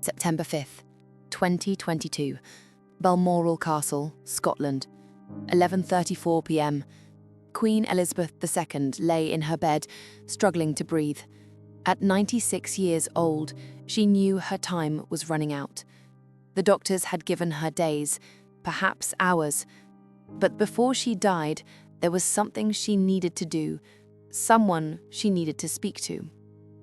September 5th, 2022, Balmoral Castle, Scotland, 11:34 p.m. Queen Elizabeth II lay in her bed, struggling to breathe. At 96 years old, she knew her time was running out. The doctors had given her days, perhaps hours. But before she died, there was something she needed to do, someone she needed to speak to.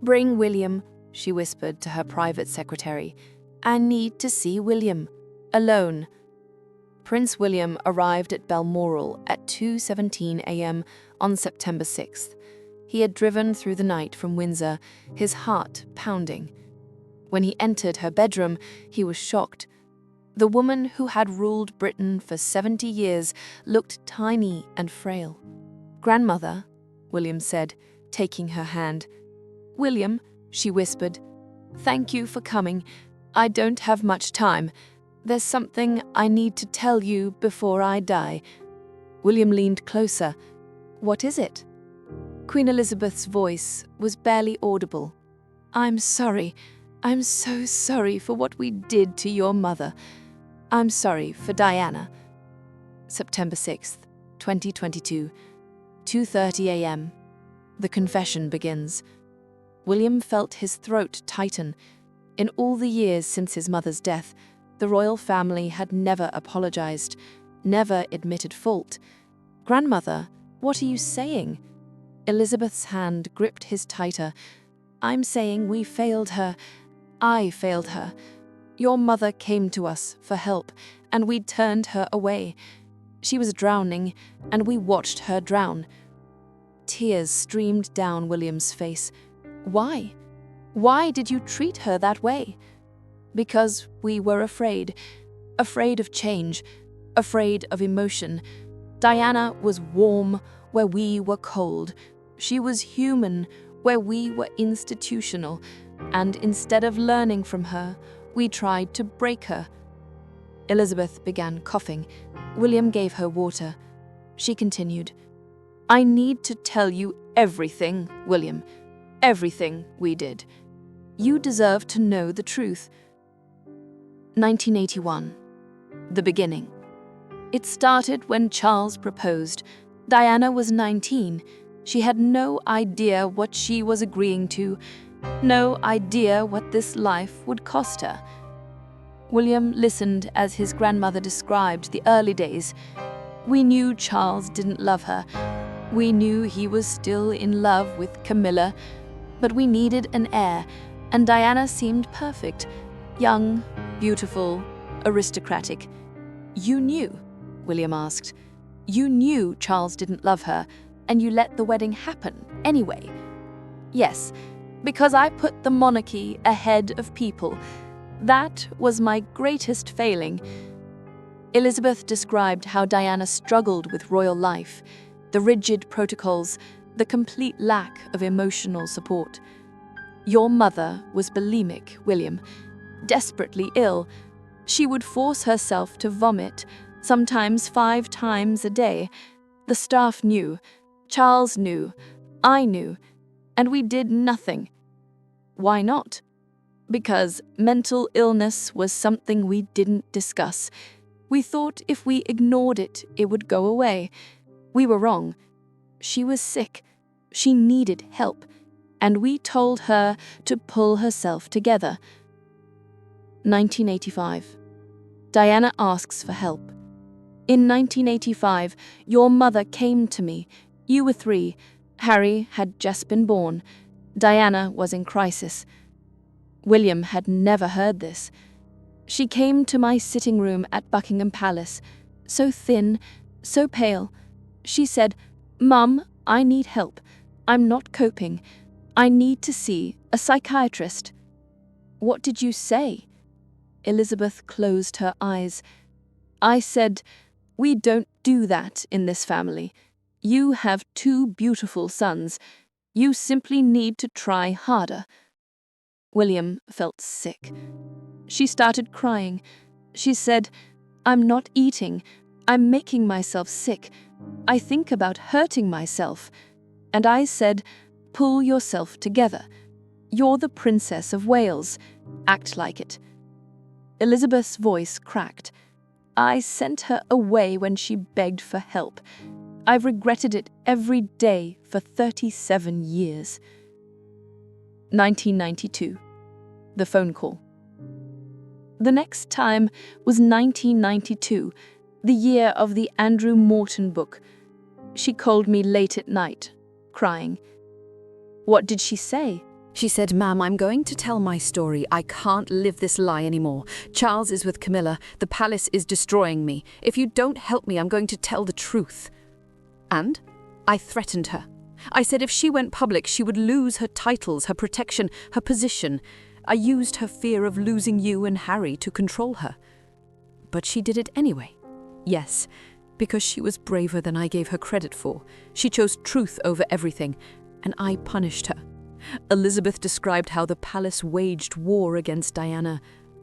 "Bring William," she whispered to her private secretary. "I need to see William. Alone." Prince William arrived at Balmoral at 2:17 a.m. on September 6th. He had driven through the night from Windsor, his heart pounding. When he entered her bedroom, he was shocked. The woman who had ruled Britain for 70 years looked tiny and frail. "Grandmother," William said, taking her hand. "William," she whispered, "thank you for coming. I don't have much time. There's something I need to tell you before I die." William leaned closer. "What is it?" Queen Elizabeth's voice was barely audible. "I'm sorry. I'm so sorry for what we did to your mother. I'm sorry for Diana." September 6th, 2022, 2:30 a.m. The confession begins. William felt his throat tighten. In all the years since his mother's death, the royal family had never apologized, never admitted fault. "Grandmother, what are you saying?" Elizabeth's hand gripped his tighter. "I'm saying we failed her. I failed her. Your mother came to us for help, and we turned her away. She was drowning, and we watched her drown." Tears streamed down William's face. "Why? Why did you treat her that way?" "Because we were afraid. Afraid of change. Afraid of emotion. Diana was warm where we were cold. She was human where we were institutional. And instead of learning from her, we tried to break her." Elizabeth began coughing. William gave her water. She continued, "I need to tell you everything, William. Everything we did. You deserve to know the truth." 1981. The beginning. It started when Charles proposed. Diana was 19. She had no idea what she was agreeing to, no idea what this life would cost her. William listened as his grandmother described the early days. "We knew Charles didn't love her. We knew he was still in love with Camilla, but we needed an heir, and Diana seemed perfect. Young, beautiful, aristocratic." "You knew?" William asked. "You knew Charles didn't love her, and you let the wedding happen anyway?" "Yes, because I put the monarchy ahead of people. That was my greatest failing." Elizabeth described how Diana struggled with royal life, the rigid protocols, the complete lack of emotional support. "Your mother was bulimic, William, desperately ill. She would force herself to vomit, sometimes 5 times a day. The staff knew, Charles knew, I knew, and we did nothing." "Why not?" "Because mental illness was something we didn't discuss. We thought if we ignored it, it would go away. We were wrong. She was sick. She needed help. And we told her to pull herself together." 1985. Diana asks for help. "In 1985, your mother came to me. You were 3. Harry had just been born. Diana was in crisis." William had never heard this. "She came to my sitting room at Buckingham Palace, so thin, so pale. She said, 'Mum, I need help. I'm not coping. I need to see a psychiatrist.'" "What did you say?" Elizabeth closed her eyes. "I said, 'We don't do that in this family. You have 2 beautiful sons. You simply need to try harder.'" William felt sick. She started crying. She said, "I'm not eating. I'm making myself sick. I think about hurting myself." And I said, "Pull yourself together." You're the Princess of Wales. Act like it." Elizabeth's voice cracked. "I sent her away when she begged for help. I've regretted it every day for 37 years. 1992. The phone call. The next time was 1992, the year of the Andrew Morton book. She called me late at night, crying. What did she say? She said, "Ma'am, I'm going to tell my story. I can't live this lie anymore. Charles is with Camilla. The palace is destroying me. If you don't help me, I'm going to tell the truth." And I threatened her. I said if she went public, she would lose her titles, her protection, her position. I used her fear of losing you and Harry to control her. But she did it anyway. Yes, because she was braver than I gave her credit for. She chose truth over everything, and I punished her. Elizabeth described how the palace waged war against Diana,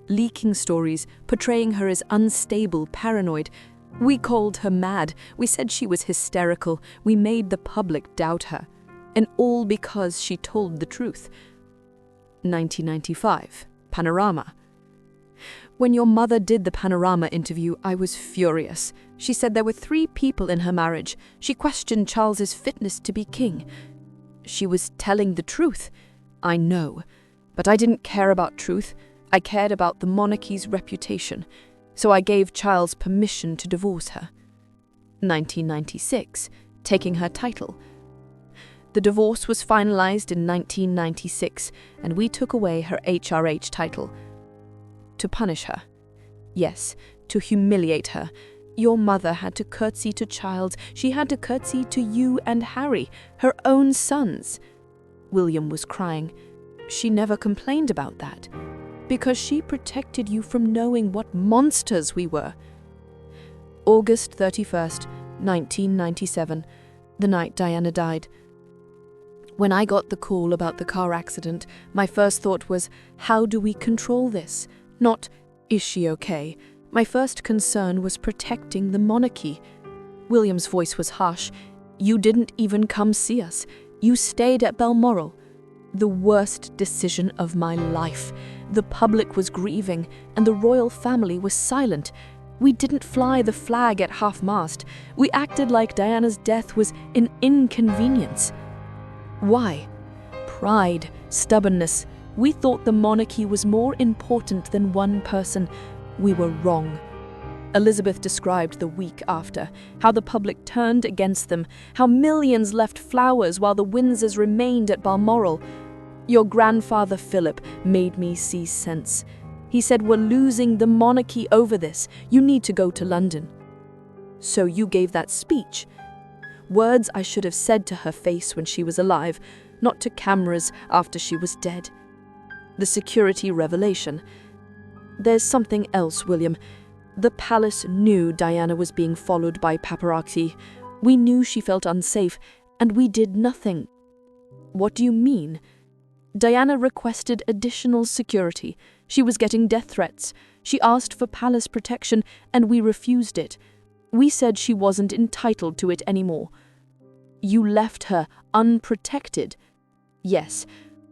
leaking stories, portraying her as unstable, paranoid. We called her mad. We said she was hysterical. We made the public doubt her. And all because she told the truth. 1995. Panorama. When your mother did the Panorama interview, I was furious. She said there were 3 people in her marriage. She questioned Charles's fitness to be king. She was telling the truth. I know. But I didn't care about truth. I cared about the monarchy's reputation. So I gave Charles permission to divorce her. 1996. Taking her title. The divorce was finalized in 1996, and we took away her HRH title. To punish her. Yes, to humiliate her. Your mother had to curtsy to Charles. She had to curtsy to you and Harry, her own sons. William was crying. She never complained about that, because she protected you from knowing what monsters we were. August 31st, 1997, the night Diana died. When I got the call about the car accident, my first thought was, how do we control this? Not, is she okay? My first concern was protecting the monarchy. William's voice was harsh. You didn't even come see us. You stayed at Balmoral. The worst decision of my life. The public was grieving, and the royal family was silent. We didn't fly the flag at half-mast. We acted like Diana's death was an inconvenience. Why? Pride, stubbornness. We thought the monarchy was more important than one person. We were wrong. Elizabeth described the week after, how the public turned against them, how millions left flowers while the Windsors remained at Balmoral. Your grandfather Philip made me see sense. He said, we're losing the monarchy over this. You need to go to London. So you gave that speech. Words I should have said to her face when she was alive, not to cameras after she was dead. The security revelation. There's something else, William. The palace knew Diana was being followed by paparazzi. We knew she felt unsafe, and we did nothing. What do you mean? Diana requested additional security. She was getting death threats. She asked for palace protection, and we refused it. We said she wasn't entitled to it anymore. You left her unprotected. Yes,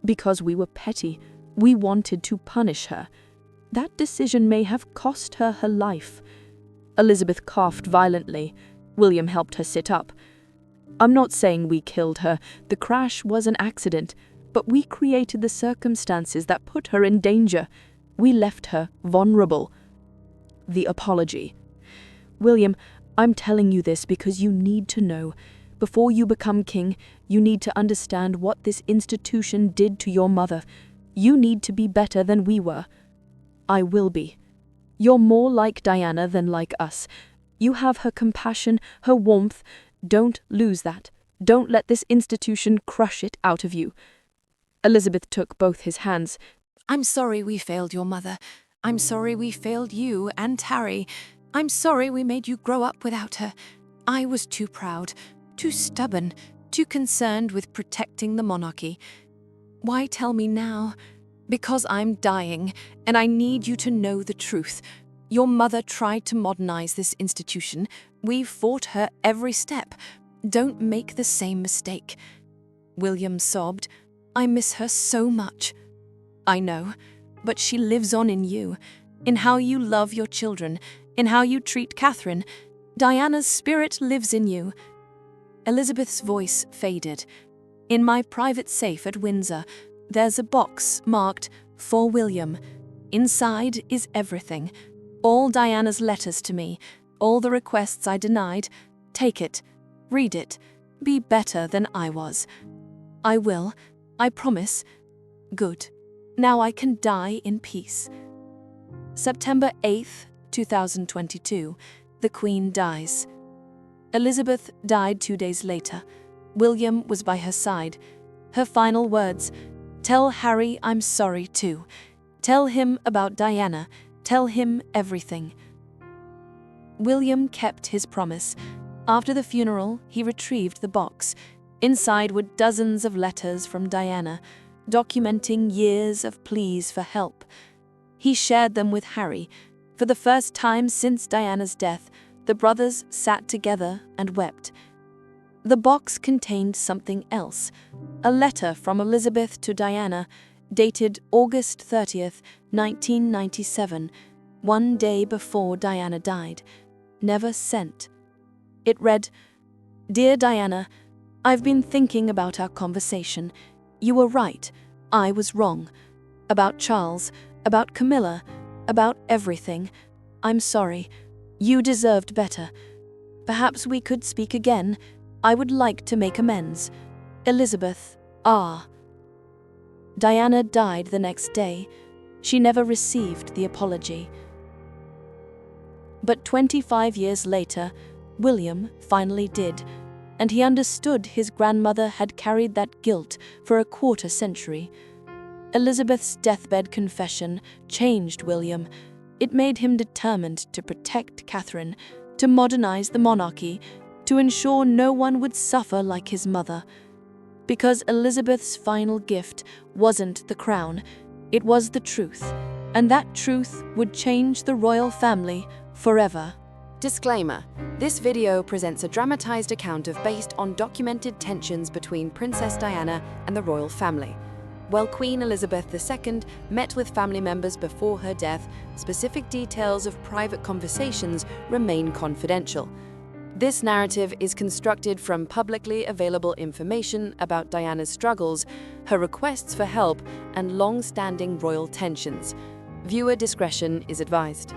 because we were petty. We wanted to punish her. That decision may have cost her her life. Elizabeth coughed violently. William helped her sit up. I'm not saying we killed her. The crash was an accident, but we created the circumstances that put her in danger. We left her vulnerable. The apology. William, I'm telling you this because you need to know. Before you become king, you need to understand what this institution did to your mother. You need to be better than we were. I will be. You're more like Diana than like us. You have her compassion, her warmth. Don't lose that. Don't let this institution crush it out of you. Elizabeth took both his hands. I'm sorry we failed your mother. I'm sorry we failed you and Harry. I'm sorry we made you grow up without her. I was too proud, too stubborn, too concerned with protecting the monarchy. Why tell me now? Because I'm dying, and I need you to know the truth. Your mother tried to modernize this institution. We've fought her every step. Don't make the same mistake. William sobbed. I miss her so much. I know, but she lives on in you, in how you love your children, in how you treat Catherine. Diana's spirit lives in you." Elizabeth's voice faded. "In my private safe at Windsor, there's a box marked for William. Inside is everything. All Diana's letters to me, all the requests I denied. Take it, read it, be better than I was. I will, I promise. Good. Now I can die in peace." September 8th, 2022, the Queen dies. Elizabeth died 2 days later. William was by her side. Her final words: "Tell Harry I'm sorry too. Tell him about Diana. Tell him everything." William kept his promise. After the funeral, he retrieved the box. Inside were dozens of letters from Diana, documenting years of pleas for help. He shared them with Harry. For the first time since Diana's death, the brothers sat together and wept. The box contained something else, a letter from Elizabeth to Diana, dated August 30th, 1997, 1 day before Diana died, never sent. It read, "Dear Diana, I've been thinking about our conversation. You were right, I was wrong. About Charles, about Camilla, about everything. I'm sorry. You deserved better. Perhaps we could speak again. I would like to make amends. Elizabeth R." Diana died the next day. She never received the apology. But 25 years later, William finally did, and he understood his grandmother had carried that guilt for a quarter century. Elizabeth's deathbed confession changed William. It made him determined to protect Catherine, to modernize the monarchy, to ensure no one would suffer like his mother. Because Elizabeth's final gift wasn't the crown, it was the truth, and that truth would change the royal family forever. Disclaimer: this video presents a dramatized account based on documented tensions between Princess Diana and the royal family. While Queen Elizabeth II met with family members before her death, specific details of private conversations remain confidential. This narrative is constructed from publicly available information about Diana's struggles, her requests for help, and long-standing royal tensions. Viewer discretion is advised.